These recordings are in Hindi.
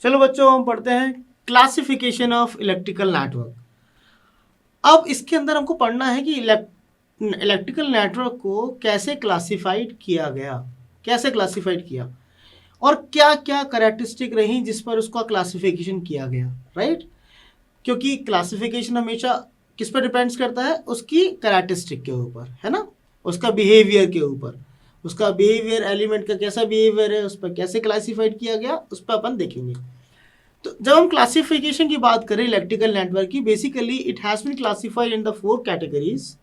चलो बच्चों, हम पढ़ते हैं क्लासिफिकेशन ऑफ इलेक्ट्रिकल नेटवर्क। अब इसके अंदर हमको पढ़ना है कि इलेक्ट्रिकल नेटवर्क को कैसे क्लासिफाइड किया गया, कैसे क्लासिफाइड किया और क्या क्या कैरेक्टरिस्टिक रही जिस पर उसका क्लासिफिकेशन किया गया, राइट। क्योंकि क्लासिफिकेशन हमेशा किस पर डिपेंड्स करता है, उसकी कैरेक्टरिस्टिक के ऊपर, है ना, उसका बिहेवियर के ऊपर। उसका बिहेवियर, एलिमेंट का कैसा बिहेवियर है, उस पर कैसे क्लासिफाइड किया गया, उस पर अपन देखेंगे। तो जब हम क्लासिफिकेशन की बात करें इलेक्ट्रिकल नेटवर्क की, basically it has been classified in the 4 categories.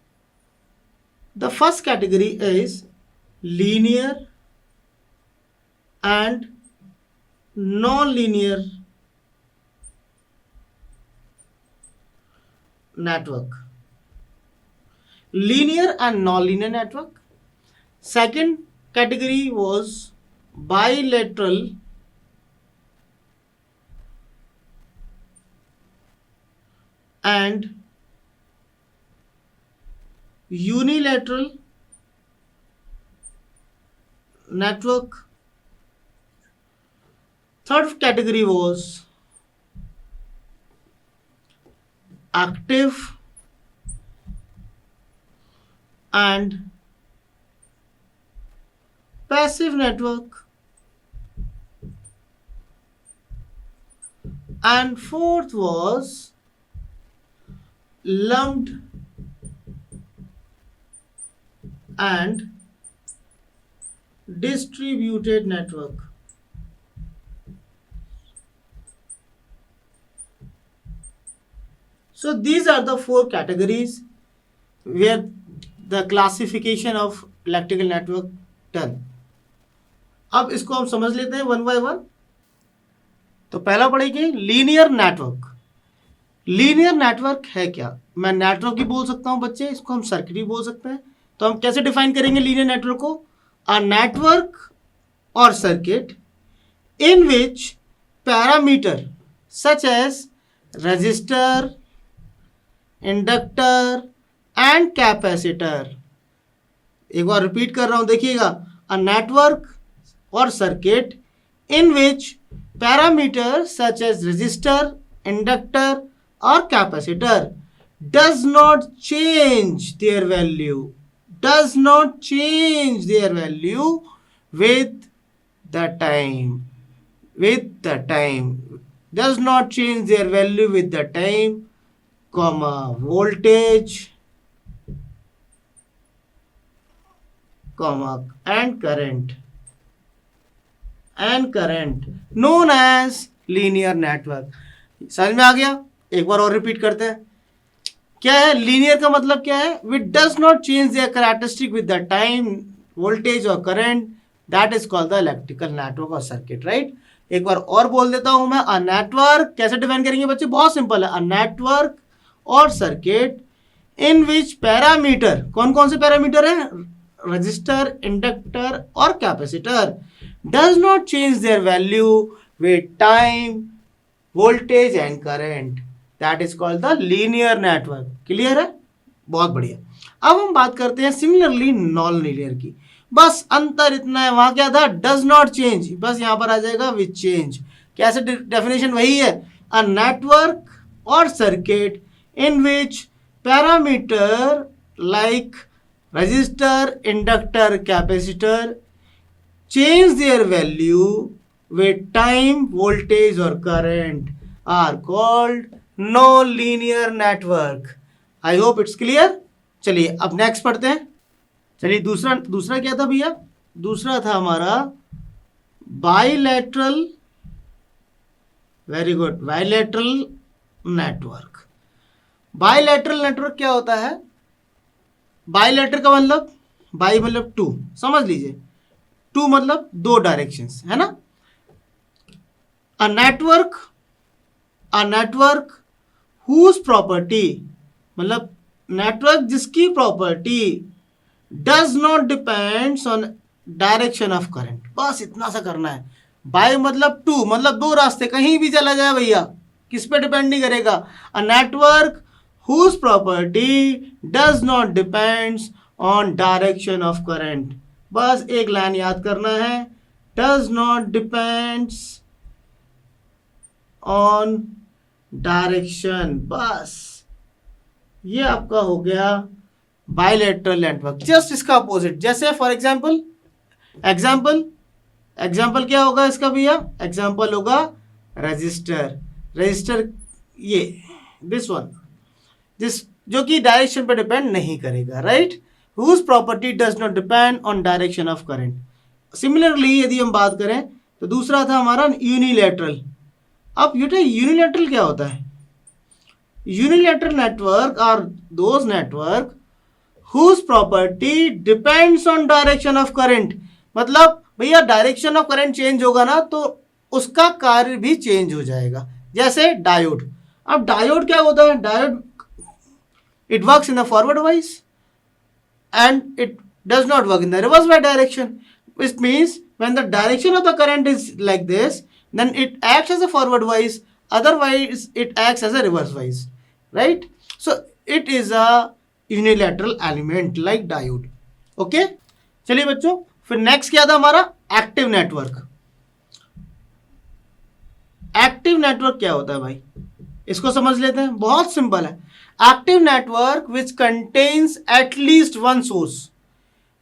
The first category is linear and non linear network. Linear and non-linear network. Second category was bilateral and unilateral network. Third category was active and passive network. And fourth was lumped and distributed network. So these are the 4 categories where the classification of electrical network done. अब इसको हम समझ लेते हैं वन बाय वन। तो पहला पढ़ेंगे लीनियर नेटवर्क। लीनियर नेटवर्क है क्या? मैं नेटवर्क भी बोल सकता हूं बच्चे, इसको हम सर्किट भी बोल सकते हैं। तो हम कैसे डिफाइन करेंगे लीनियर नेटवर्क को? अ नेटवर्क और circuit in which parameter such as resistor, inductor and capacitor. एक बार रिपीट कर रहा हूं, देखिएगा। अ नेटवर्क और circuit in which parameter such as resistor, inductor और capacitor does not change their value, does not change their value with the time, with the time, does not change their value with the time, comma, voltage, comma, and current known as linear network। समझ में आ गया? एक बार और रिपीट करते हैं। क्या है लीनियर का मतलब? क्या है? Which does not change their characteristic with the time, voltage और current, that is called the electrical network और सर्किट, राइट। एक बार और बोल देता हूं मैं। अ नेटवर्क कैसे डिफाइन करेंगे बच्चे? बहुत सिंपल है। अ नेटवर्क और सर्किट इन विच पैरामीटर, कौन कौन से पैरामीटर है? रजिस्टर, इंडक्टर और capacitor does not change their value with time, voltage and current, that is called the linear network. Clear है? बहुत बढ़िया। अब हम बात करते हैं सिमिलरली नॉन लीनियर की। बस अंतर इतना है, वहां क्या था? डज नॉट चेंज, बस यहां पर आ जाएगा विच चेंज। कैसे? डेफिनेशन वही है। अ नेटवर्क और circuit in which parameter like register, inductor, capacitor change their value with time, voltage or current are called non-linear network. I hope it's clear. चलिए अब नेक्स्ट पढ़ते हैं। चलिए दूसरा क्या था भैया? दूसरा था हमारा bilateral. Very good, bilateral network. Bilateral network क्या होता है? बाइलेटर का मतलब, बाई मतलब टू, समझ लीजिए। टू मतलब दो डायरेक्शंस, है ना। अ नेटवर्क हुज प्रॉपर्टी, मतलब नेटवर्क जिसकी property does not depends on direction of current. बस इतना सा करना है। बाय मतलब टू, मतलब दो रास्ते, कहीं भी चला जाए भैया, किस पे डिपेंड नहीं करेगा। A network whose property does not depends on direction of current. बस एक लाइन याद करना है, does not depends on direction. बस ये आपका हो गया बायलैटरल नेटवर्क। जस्ट इसका अपोजिट, जैसे फॉर एग्जांपल एग्जाम्पल क्या होगा इसका भैया? एग्जाम्पल होगा रजिस्टर। रजिस्टर ये दिस वन, जिस जो कि डायरेक्शन पर डिपेंड नहीं करेगा, right? Whose property does not depend on direction of current. Similarly यदि हम बात करें तो दूसरा था हमारा यूनिलैटरल। अब यूनिलैटरल क्या होता है? Unilateral network are those network whose property depends on direction of current. मतलब भैया डायरेक्शन ऑफ करंट चेंज होगा ना तो उसका कार्य भी चेंज हो जाएगा। जैसे डायोड। अब डायोड क्या होता है? Diode it works in the forward wise and it does not work in the reverse y direction, which means when the direction of the current is like this, then it acts as a forward wise, otherwise it acts as a reverse wise, right? So it is a unilateral element like diode. okay, चलिए बच्चों, फिर नेक्स्ट क्या था हमारा? Active network. एक्टिव नेटवर्क क्या होता है भाई? इसको समझ लेते हैं, बहुत सिंपल है। Active network which contains at least one source.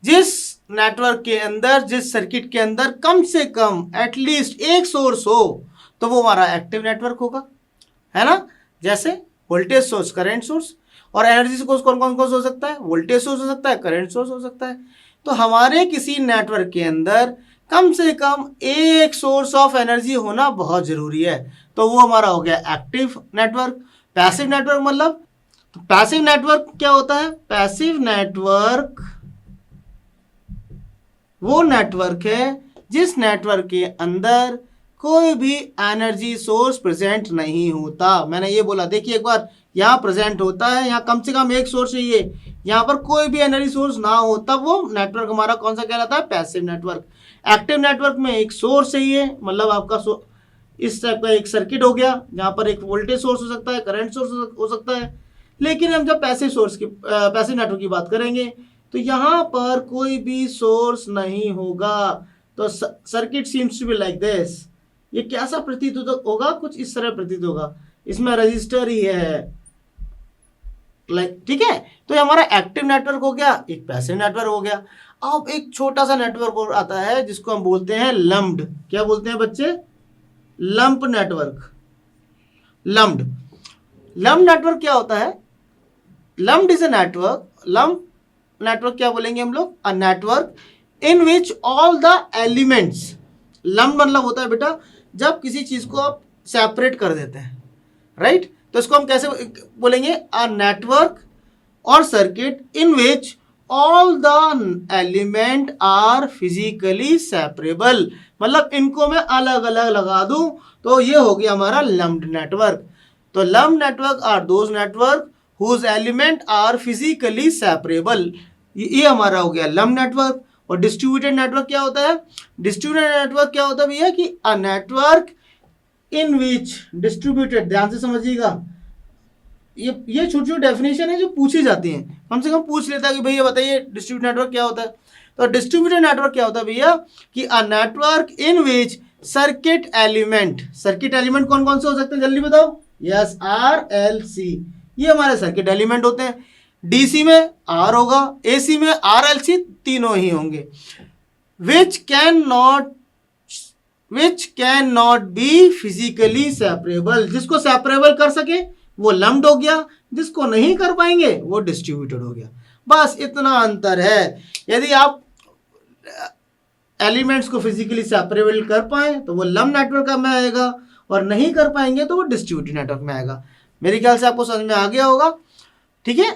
जिस नेटवर्क के अंदर, जिस सर्किट के अंदर कम से कम एटलीस्ट एक सोर्स हो तो वो हमारा एक्टिव नेटवर्क होगा, है ना? जैसे वोल्टेज सोर्स, करंट सोर्स, और एनर्जी सोर्स कौन कौन हो सकता है? वोल्टेज सोर्स हो सकता है, करंट सोर्स हो सकता है। तो हमारे किसी नेटवर्क के अंदर कम से कम एक सोर्स ऑफ एनर्जी होना बहुत जरूरी है, तो वो हमारा हो गया एक्टिव नेटवर्क। पैसिव नेटवर्क मतलब, तो पैसिव नेटवर्क क्या होता है? पैसिव नेटवर्क वो नेटवर्क है जिस नेटवर्क के अंदर कोई भी एनर्जी सोर्स प्रेजेंट नहीं होता। मैंने ये बोला, देखिए एक बार, यहाँ प्रेजेंट होता है, यहाँ कम से कम एक सोर्स चाहिए, यहाँ पर कोई भी एनर्जी सोर्स ना हो, तब वो नेटवर्क हमारा कौन सा कहलाता है? Passive network. एक्टिव नेटवर्क में एक सोर्स चाहिए, मतलब आपका इस टाइप का एक सर्किट हो गया जहाँ पर एक वोल्टेज सोर्स हो सकता है, करंट सोर्स हो सकता है। लेकिन हम जब पैसिव नेटवर्क की बात करेंगे तो यहाँ पर कोई भी सोर्स नहीं होगा। तो circuit seems to be like this. ये कैसा प्रतीत होगा? कुछ इस तरह प्रतीत होगा। इसमें रजिस्टर ही है, लाइक, ठीक है? तो ये हमारा एक्टिव नेटवर्क हो गया, एक पैसिव नेटवर्क हो गया। अब एक छोटा सा नेटवर्क और आता है जिसको हम बोलते हैं लम्प्ड। क्या बोलते हैं बच्चे? Lump network. लम्प्ड नेटवर्क क्या होता है? Lumped is a network. Lump network क्या बोलेंगे हम लोग? A network in which all the elements. Lumped मतलब होता है बेटा जब किसी चीज को आप सेपरेट कर देते हैं, राइट? तो इसको हम कैसे बोलेंगे? अ नेटवर्क और circuit in which all the element are physically separable. मतलब इनको मैं अलग अलग लगा दूं तो ये हो गया हमारा लम्प्ड नेटवर्क। तो lumped network are those network whose element are physically separable. ये हमारा हो गया लम्प्ड नेटवर्क। और डिस्ट्रीब्यूटेड नेटवर्क क्या होता है? डिस्ट्रीब्यूटेड नेटवर्क क्या होता है भैया? कि अ नेटवर्क इन विच डिस्ट्रीब्यूटेड, ध्यान से समझिएगा, ये छोटी छोटी डेफिनेशन है जो पूछी जाती हैं, कम से कम पूछ लेता है कि भैया बताइए डिस्ट्रीब्यूटेड नेटवर्क क्या होता है। तो डिस्ट्रीब्यूटेड नेटवर्क क्या होता है भैया? कि अ network in which circuit element कौन कौन से हो सकते हैं? जल्दी बताओ। यस, आर एल सी, ये हमारे सर्किट एलिमेंट होते हैं। डीसी में आर होगा, एसी में आर एल सी, तीनों ही होंगे। Which can not be physically separable. जिसको सेपरेबल कर सके वो लम्प्ड हो गया, जिसको नहीं कर पाएंगे वो डिस्ट्रीब्यूटेड हो गया। बस इतना अंतर है। यदि आप एलिमेंट्स को फिजिकली सेपरेबल कर पाए तो वो लम्प्ड नेटवर्क में आएगा, और नहीं कर पाएंगे तो वो डिस्ट्रीब्यूटेड नेटवर्क में आएगा। मेरे ख्याल से आपको समझ में आ गया होगा, ठीक है?